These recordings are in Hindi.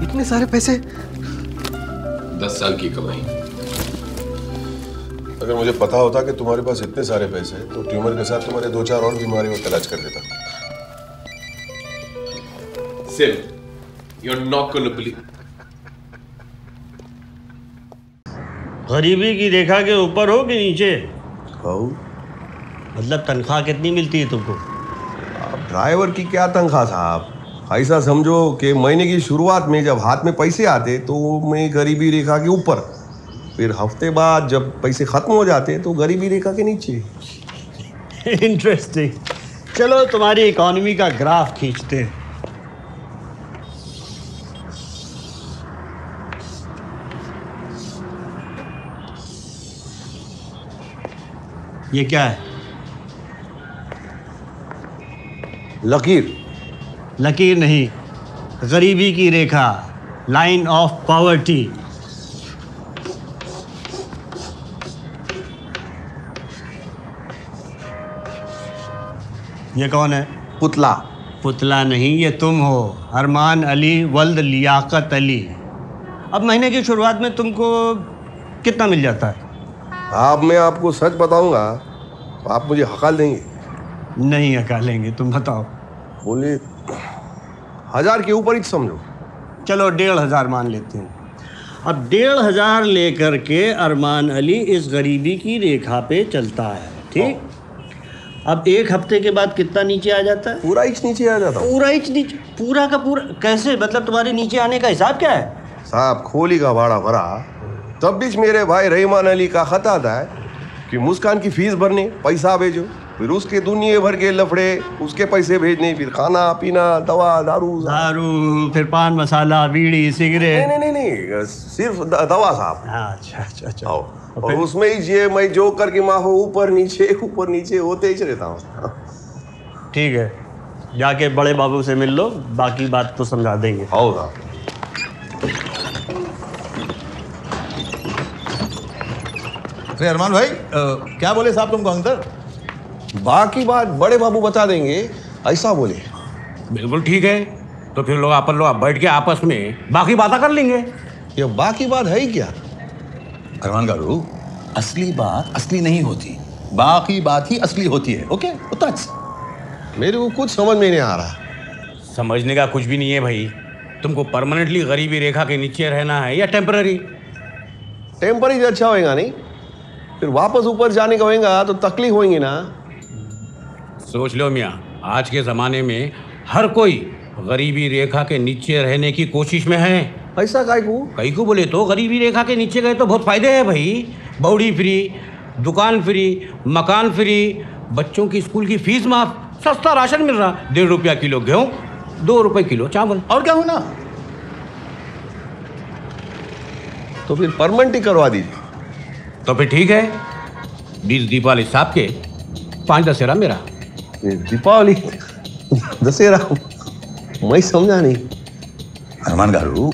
इतने सारे पैसे? 10 साल की कमाई। अगर मुझे पता होता कि तुम्हारे पास इतने सारे पैसे तो ट्यूमर के साथ तुम्हारे 2-4 और बीमारियों का इलाज कर देता। Sim, you're not gonna believe. गरीबी की रेखा के ऊपर हो कि नीचे? हो। मतलब तनख्वाह कितनी मिलती है तुमको? आप ड्राइवर की क्या तनख्वाह साहब? ऐसा समझो कि महीने की शुरुआत में जब हाथ में पैसे आते तो मैं गरीबी रेखा के ऊपर, फिर हफ्ते बाद जब पैसे खत्म हो जाते तो गरीबी रेखा के नीचे। इंटरेस्टिंग। चलो तुम्हारी इकोनॉमी का ग्राफ खींचते हैं। ये क्या है? लकीर। लकीर नहीं, गरीबी की रेखा, लाइन ऑफ पॉवर्टी। ये कौन है? पुतला। पुतला नहीं, ये तुम हो, अरमान अली वल्द लियाकत अली। अब महीने की शुरुआत में तुमको कितना मिल जाता है? अब मैं आपको सच बताऊंगा तो आप मुझे हकाल देंगे? नहीं हकालेंगे, तुम बताओ। बोले 1000 के ऊपर ही समझो। चलो 1500 मान लेते हैं। अब 1500 लेकर के अरमान अली इस गरीबी की रेखा पे चलता है, ठीक? अब एक हफ्ते के बाद कितना नीचे आ जाता है? पूरा इंच नीचे आ जाता। पूरा इंच नीचे? पूरा का पूरा कैसे? मतलब तुम्हारे नीचे आने का हिसाब क्या है? साहब खोली का भाड़ा भरा, तब बीच मेरे भाई रहमान अली का खत आता है कि मुस्कान की फीस भरने पैसा भेजो, फिर उसके दुनिया भर के लफड़े, उसके पैसे भेजने, फिर खाना पीना, दवा दारू, फिर पान मसाला, बीड़ी, सिगरेट। नहीं, सिर्फ दवा साहब। अच्छा। और उसमें ही ये मैं जो करके माफो ऊपर नीचे होते ही रहता हूँ। ठीक है, जाके बड़े बाबू से मिल लो, बाकी बात तो समझा देंगे। होगा। अरे अरमान भाई, क्या बोले साहब तुमको अंदर? बाकी बात बड़े बाबू बता देंगे, ऐसा बोले। बिल्कुल ठीक है, तो फिर लोग अपन लोग बैठ के आपस में बाकी बातें कर लेंगे। ये बाकी बात है ही क्या? अरमान गारू, असली बात असली नहीं होती, बाकी बात ही असली होती है। ओके, मेरे को कुछ समझ में नहीं आ रहा। समझने का कुछ भी नहीं है भाई। तुमको परमानेंटली गरीबी रेखा के नीचे रहना है या टेम्पररी? टेम्पररी अच्छा होएगा नहीं, फिर वापस ऊपर जाने का होएगा तो तकलीफ होएगी ना। सोच लो मियाँ, आज के ज़माने में हर कोई गरीबी रेखा के नीचे रहने की कोशिश में है। ऐसा कई को बोले तो गरीबी रेखा के नीचे गए तो बहुत फायदे हैं भाई। बौड़ी फ्री, दुकान फ्री, मकान फ्री, बच्चों की स्कूल की फीस माफ, सस्ता राशन मिल रहा, 1.5 रुपया किलो गेहूँ, 2 रुपये किलो चावल। और क्या होना? तो फिर परमानेंट ही करवा दीजिए। तो फिर ठीक है, 20 दीपावली साहब के, 5 दशहरा मेरा। दीपावली दशहरा मैं समझा नहीं। अरमान गारू,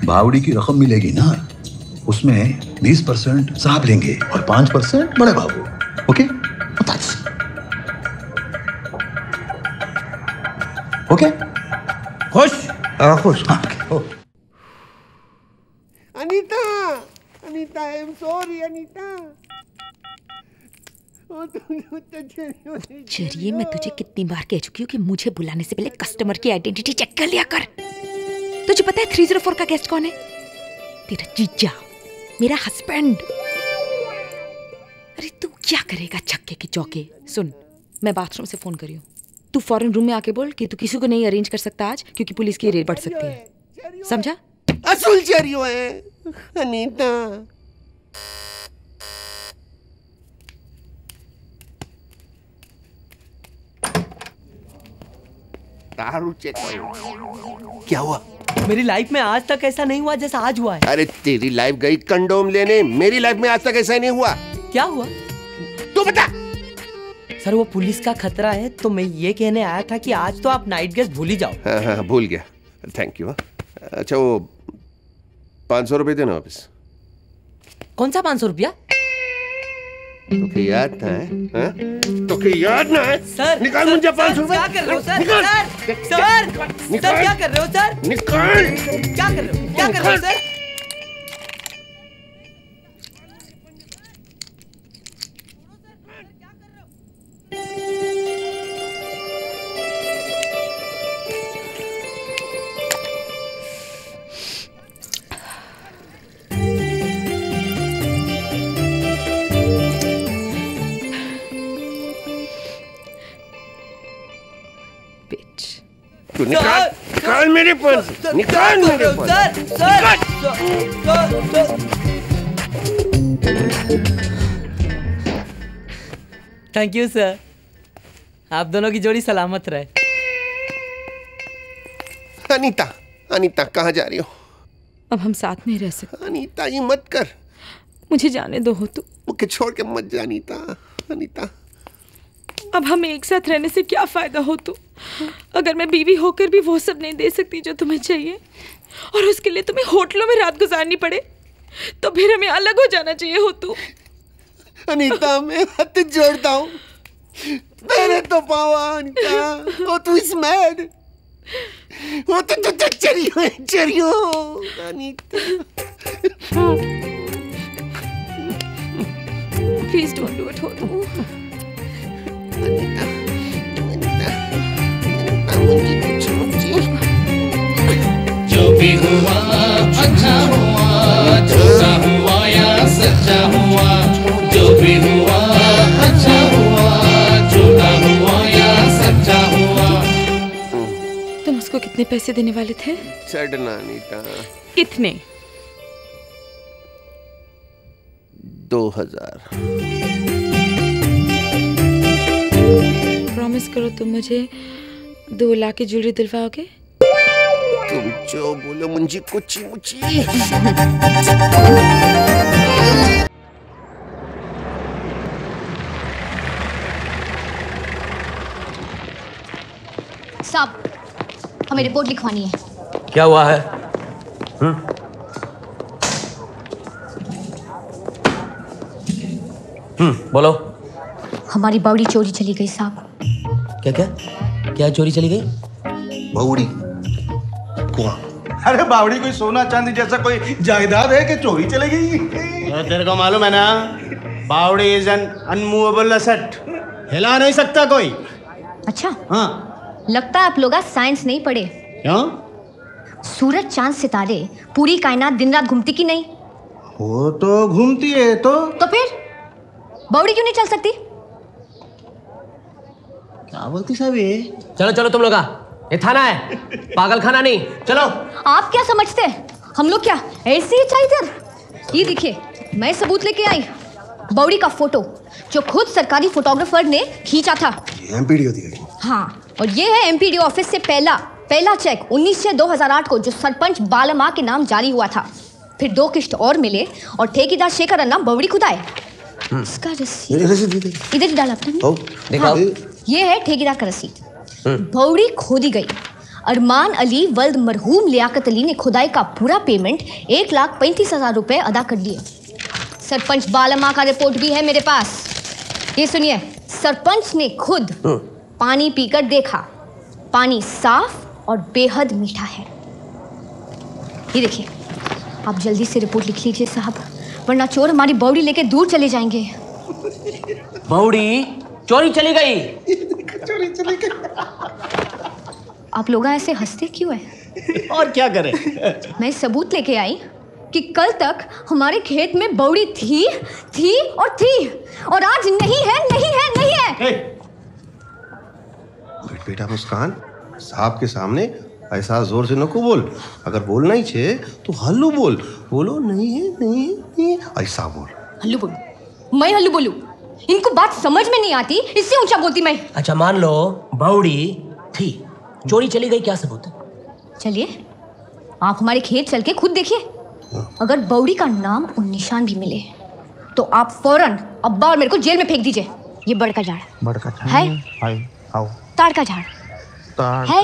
बावड़ी की रकम मिलेगी ना, उसमें 20% साहब लेंगे और 5% बड़े बाबू। ओके? ओके? खुश? खुश। Anita, I am sorry Anita. चलिए, मैं तुझे कितनी बार कह चुकी हूँ कि मुझे बुलाने से पहले कस्टमर की आइडेंटिटी चेक कर लिया कर। तुझे पता है 304 का गेस्ट कौन है? तेरा जीजा, मेरा हस्बैंड। अरे तू क्या करेगा छक्के की चौके? सुन, मैं बाथरूम से फोन करी हूँ, तू फौरन रूम में आके बोल कि तू किसी को नहीं अरेंज कर सकता आज, क्योंकि पुलिस की रेड बढ़ सकती है। समझा? असूल चेरियो है अनीता। दारू चेक करो। क्या हुआ? मेरी लाइफ में आज तक ऐसा नहीं हुआ जैसा आज हुआ है। अरे तेरी लाइफ गई कंडोम लेने, मेरी लाइफ में आज तक ऐसा नहीं हुआ। क्या हुआ? तू बता। सर, वो पुलिस का खतरा है, तो मैं ये कहने आया था कि आज तो आप नाइट गेस्ट भूल ही जाओ। हाँ, भूल गया। Thank you. अच्छा, वो 500 रुपये देना वापस। कौन सा 500 रुपया? तो याद ना है? हाँ? तो याद ना है? सर निकाल मुझे 500 रुपए। क्या कर रहे हो सर? निकाल। सर क्या कर रहे हो सर? निकाल। क्या कर रहे हो? क्या कर रहे हो सर? तू निकाल मेरे पर्स, निकाल मेरे पर्स। थैंक यू सर, आप दोनों की जोड़ी सलामत रहे। अनीता, अनीता कहाँ जा रही हो? अब हम साथ नहीं रह सकते। अनीता ये मत कर, मुझे जाने दो हो तू। मुझे छोड़ के मत जा अनीता। अनीता अब हमें एक साथ रहने से क्या फायदा हो तू? अगर मैं बीवी होकर भी वो सब नहीं दे सकती जो तुम्हें चाहिए, और उसके लिए तुम्हें होटलों में रात गुजारनी पड़े, तो फिर हमें अलग हो जाना चाहिए हो तू। अनीता मैं हाथ जोड़ता हूँ, मेरे तो पावा अनीता। वो तू इस मैड, वो तो चरियो है, चरियो अनीता। प्लीज डोंट डू इट हो तू। जो भी हुआ अच्छा हुआ, झूठा हुआ या सच्चा हुआ, जो भी हुआ अच्छा हुआ, झूठा हुआ या सच्चा हुआ। तुम उसको कितने पैसे देने वाले थे? चढ़ना अनीता। कितने? 2000। प्रॉमिस करो तुम मुझे 2 लाख की ज्वेलरी दिलवाओगे? तुम जो बोलो मुंजी कुची मुची। साहब, हमें रिपोर्ट लिखवानी है। क्या हुआ है? बोलो। हमारी बावड़ी चोरी चली गई साहब। क्या क्या क्या चोरी चली गई? बावड़ी? अरे बावड़ी कोई सोना चांदी जैसा कोई जायदाद है कि चोरी चली गई? तेरे को मालूम है ना, बावड़ी इज एन अनमूवेबल एसेट, हिला नहीं सकता कोई। अच्छा हाँ, लगता है आप लोग आज साइंस नहीं पढ़े। क्यों? सूरज चांद सितारे पूरी कायनात दिन रात घूमती की नहीं? वो तो घूमती है। तो फिर बावड़ी क्यों नहीं चल सकती? क्या बोलती साहब ये? चलो चलो तुम लोग, ये थाना है, पागल खाना नहीं। चलो। आप क्या समझते हैं हम लोग क्या ऐसे ही चाहिए इधर? ये देखिए, मैं सबूत लेके आई, बावड़ी का फोटो जो खुद सरकारी फोटोग्राफर ने खींचा था। एमपीडीओ दी गई। हाँ, और ये है एमपीडीओ ऑफिस से पहला चेक 19/6/2008 को जो सरपंच बालमा के नाम जारी हुआ था। फिर 2 किश्त और मिले और ठेकेदार शेखर अन्ना बावड़ी खुदाए। इसका रसीद इधर डाला आपने। हाँ, ये है ठेकेदार का रसीद। बावड़ी खोदी गई। अरमान अली वल्द मरहूम लियाकत अली ने खुदाई का पूरा पेमेंट 1,35,000 रुपए अदा कर दिए। सरपंच बालमा का रिपोर्ट भी है मेरे पास। ये सुनिए, सरपंच ने खुद पानी पीकर देखा, पानी साफ और बेहद मीठा है। ये देखिए, आप जल्दी से रिपोर्ट लिख लीजिए साहब, वरना चोर हमारी बावड़ी लेके दूर चले जाएंगे। बावड़ी चोरी चली गई। चोरी चली गई। आप लोग ऐसे हंसते क्यों हैं? और क्या करें? मैं सबूत लेके आई कि कल तक हमारे खेत में बावड़ी थी और आज नहीं है। बेटा मुस्कान, साहब के सामने ऐसा जोर से नको बोल। अगर बोलना ही छे तो हल्लू बोल। बोलो नहीं है ऐसा बोल। हल्लू बोलू? मैं हल्लू बोलू? इनको बात समझ में नहीं आती, इससे ऊंचा बोलती मैं। अच्छा मान लो बावड़ी थी, चोरी चली गई, क्या सबूत है? चलिए आप हमारे खेत चल के खुद देखिए। अगर बावड़ी का नाम और निशान भी मिले तो आप फौरन अब्बा और मेरे को जेल में फेंक दीजिए। ये बड़ का झाड़ है, ताड़ का झाड़ है,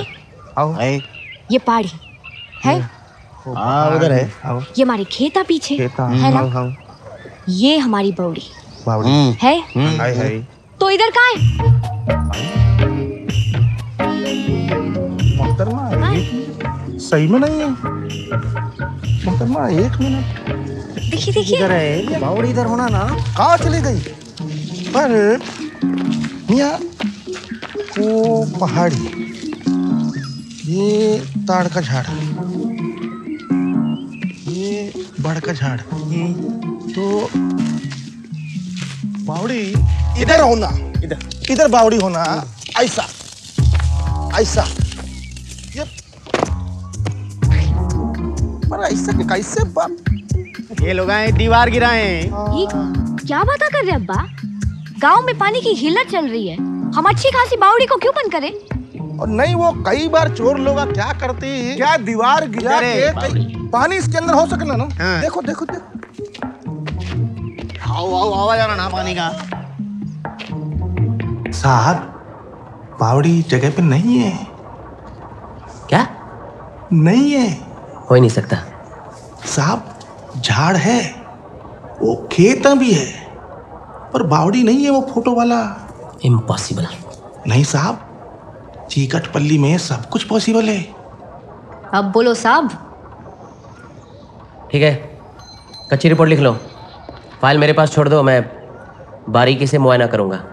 ये पहाड़ी है, उधर है, ये हमारे खेता पीछे है ना, ये हमारी बावड़ी। है? है। तो इधर कहाँ है? मोहतरमा सही में नहीं है। मोहतरमा 1 मिनट। देखिए देखिए। इधर है बावड़ी, इधर होना ना। कहाँ चली गई? पर मियाँ वो पहाड़ी, ये ताड़ का झाड़, ये बड़ का झाड़, तो बावड़ी इधर होना, इधर बावड़ी होना। ऐसा ऐसा ये पर ऐसा कैसे बाप? ये लोग आए दीवार गिराए। ये क्या बातें कर रहे हैं अब्बा? गांव में पानी की हिलत चल रही है, हम अच्छी खासी बावड़ी को क्यों बंद करें? और नहीं, वो कई बार चोर लोग क्या करते हैं, क्या दीवार गिरा के पानी इसके अंदर हो सके ना। हाँ। देखो देखो देखो, आओ आवाज आ रहा ना पानी का। साहब बावड़ी जगह पे नहीं है। क्या? नहीं है, हो ही नहीं सकता साहब। झाड़ है, वो खेत भी है, पर बावड़ी नहीं है। वो फोटो वाला इम्पॉसिबल। नहीं साहब, चीकटपल्ली में सब कुछ पॉसिबल है। अब बोलो साहब। ठीक है, कच्ची रिपोर्ट लिख लो, फाइल मेरे पास छोड़ दो, मैं बारीकी से मुआयना करूंगा।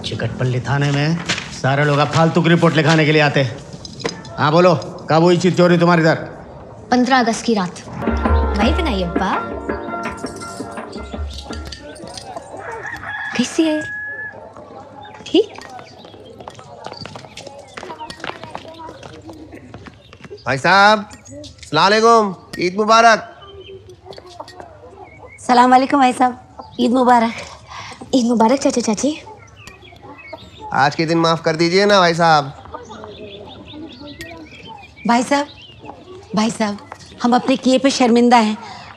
चिकटपल्ली थाने में सारे लोग फालतू की रिपोर्ट लिखाने के लिए आते हैं। हाँ बोलो, कब हुई चीज चोरी तुम्हारी इधर? 15 अगस्त की रात। वहीं पे नहीं अब्बा? कैसी है? ठीक? भाई साहब अस्सलाम वालेकुम, ईद मुबारक। सलाम वालेकुम भाई साहब, ईद मुबारक। ईद मुबारक चाचा चाची। आज के दिन माफ कर दीजिए ना भाई साहब। भाई साहब हम अपने किए पे शर्मिंदा हैं,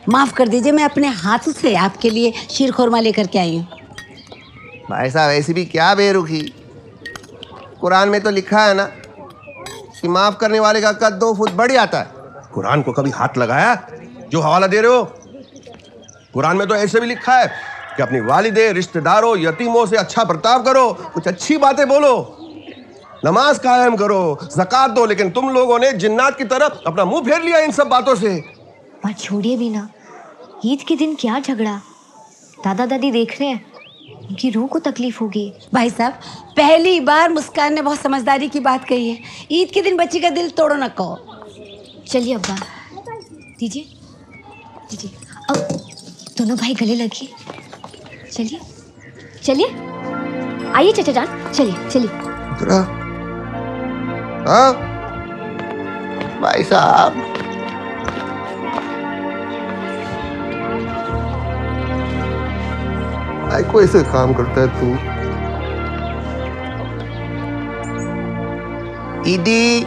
माफ़ कर दीजिए। मैं अपने हाथों से आपके लिए शीर खोरमा लेकर के आई हूँ। भाई साहब ऐसी भी क्या बेरुखी, कुरान में तो लिखा है ना कि माफ करने वाले का कद 2 फुट बढ़ जाता है। कुरान को कभी हाथ लगाया जो हवाला दे रहे हो? कुरान में तो ऐसे भी लिखा है कि अपनी वालिदे, रिश्तेदारों, यतीमों से अच्छा बर्ताव करो, कुछ अच्छी बातें बोलो, नमाज कायम करो, ज़कात दो। लेकिन तुम लोगों ने जिन्नात की तरफ अपना मुंह फेर लिया इन सब बातों से। बात छोड़िए भी ना, ईद के दिन क्या झगड़ा? दादा दादी देख रहे हैं, उनकी रूह को तकलीफ होगी। भाई साहब पहली बार मुस्कान ने बहुत समझदारी की बात कही है। ईद के दिन बच्ची का दिल तोड़ो न कहो। चलिए अब्बा, दीजिए दीजिए। अब दोनों भाई गले लगिए। चलिए चलिए, आइए चाचा जान, चलिए चलिए। हाँ भाई साहब, भाई को ऐसे काम करता है तू? ईदी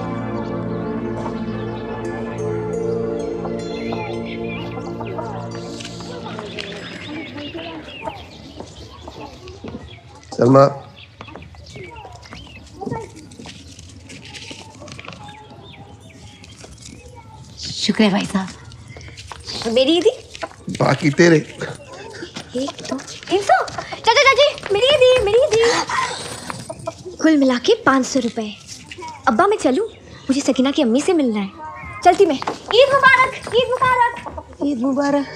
सलमा, शुक्र है भाई साहब। मेरी ईदी बाकी तेरे। 1 2 300। चाचा चाची मेरी ईदी। कुल मिला के 500 रुपए। अब्बा मैं चलूं, मुझे सकीना की अम्मी से मिलना है। चलती मैं। ईद मुबारक, ईद मुबारक, ईद मुबारक।